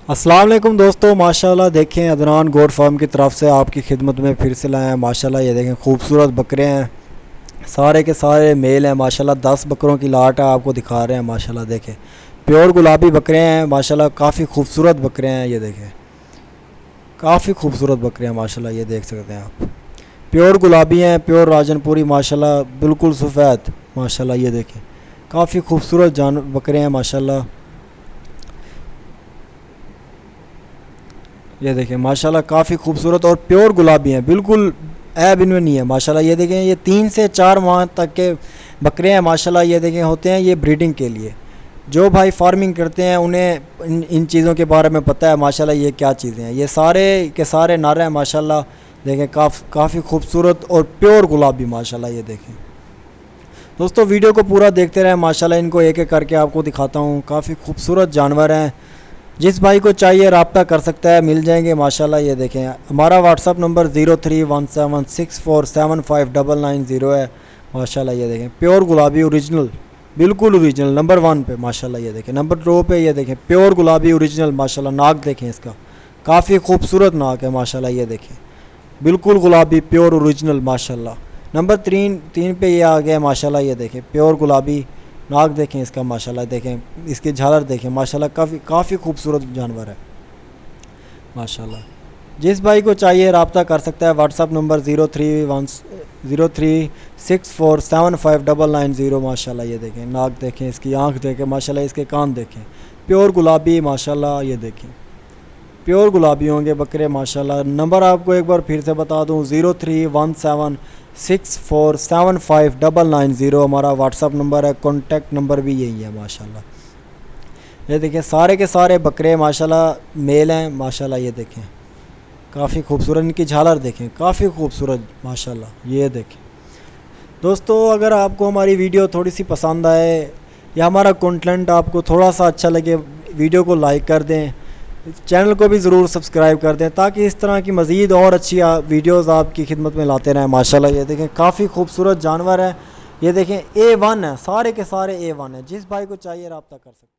अस्सलाम वालेकुम दोस्तों, माशाल्लाह देखें अदनान गोट फार्म की तरफ से आपकी खिदमत में फिर से लाए हैं। माशाल्लाह ये देखें खूबसूरत बकरे हैं, सारे के सारे मेल हैं। माशाल्लाह 10 बकरों की लाट है, आपको दिखा रहे हैं। माशाल्लाह देखें प्योर गुलाबी बकरे हैं। माशाल्लाह काफ़ी खूबसूरत बकरे हैं। ये देखें काफ़ी खूबसूरत बकरे हैं। माशाल्लाह ये देख सकते हैं आप, प्योर गुलाबी हैं, प्योर राजनपुरी। माशाल्लाह बिल्कुल सफ़ेद। माशाल्लाह ये देखें काफ़ी खूबसूरत जान बकरे हैं। माशाल्लाह ये देखें माशाल्लाह काफ़ी खूबसूरत और प्योर गुलाबी हैं, बिल्कुल ऐब इनमें नहीं है। माशाल्लाह ये देखें ये 3 से 4 माह तक के बकरे हैं। माशाल्लाह ये देखें होते हैं ये ब्रीडिंग के लिए। जो भाई फार्मिंग करते हैं उन्हें इन चीज़ों के बारे में पता है। माशाल्लाह ये क्या चीज़ें हैं, ये सारे के सारे नर हैं। माशाल्लाह देखें काफ़ी खूबसूरत और प्योर गुलाबी। माशाल्लाह ये देखें दोस्तों, वीडियो को पूरा देखते रहें। माशाल्लाह इनको एक एक करके आपको दिखाता हूँ। काफ़ी खूबसूरत जानवर हैं, जिस भाई को चाहिए रब्ता कर सकता है, मिल जाएंगे। माशाल्लाह ये देखें हमारा व्हाट्सअप नंबर 031764759990 है। माशाल्लाह ये देखें प्योर गुलाबी ओरिजिनल, बिल्कुल ओरिजिनल नंबर 1 पे। माशाल्लाह ये देखें नंबर 2 पे ये देखें प्योर गुलाबी ओरिजिनल। माशाल्लाह नाक देखें इसका, काफ़ी खूबसूरत नाक है। माशाल्लाह ये देखें बिल्कुल गुलाबी प्योर ओरिजिनल। माशाल्लाह नंबर 3 पे ये आ गया। माशाल्लाह ये देखें प्योर गुलाबी नाक देखें इसका। माशाल्लाह देखें इसकी झालर देखें। माशाल्लाह काफ़ी खूबसूरत जानवर है। माशाल्लाह जिस भाई को चाहिए रब्ता कर सकता है। WhatsApp number 0364759990। माशाल्लाह ये देखें नाक देखें, इसकी आँख देखें। माशाल्लाह इसके कान देखें, प्योर गुलाबी। माशाल्लाह ये देखें प्योर गुलाबी होंगे बकरे। माशाल्लाह नंबर आपको एक बार फिर से बता दूं, 031764759990 हमारा व्हाट्सअप नंबर है। कॉन्टैक्ट नंबर भी यही है। माशाल्लाह ये देखिए सारे के सारे बकरे माशाल्लाह मेल हैं। माशाल्लाह ये देखें काफ़ी खूबसूरत, इनकी झालर देखें काफ़ी खूबसूरत। माशाल्लाह ये देखें दोस्तों, अगर आपको हमारी वीडियो थोड़ी सी पसंद आए या हमारा कंटेंट आपको थोड़ा सा अच्छा लगे, वीडियो को लाइक कर दें, चैनल को भी ज़रूर सब्सक्राइब कर दें, ताकि इस तरह की मज़ीद और अच्छी वीडियोज़ आपकी खिदमत में लाते रहें। माशाल्लाह ये देखें काफ़ी खूबसूरत जानवर है। ये देखें A1 है, सारे के सारे A1 है। जिस भाई को चाहिए रब्ता कर सकते हैं।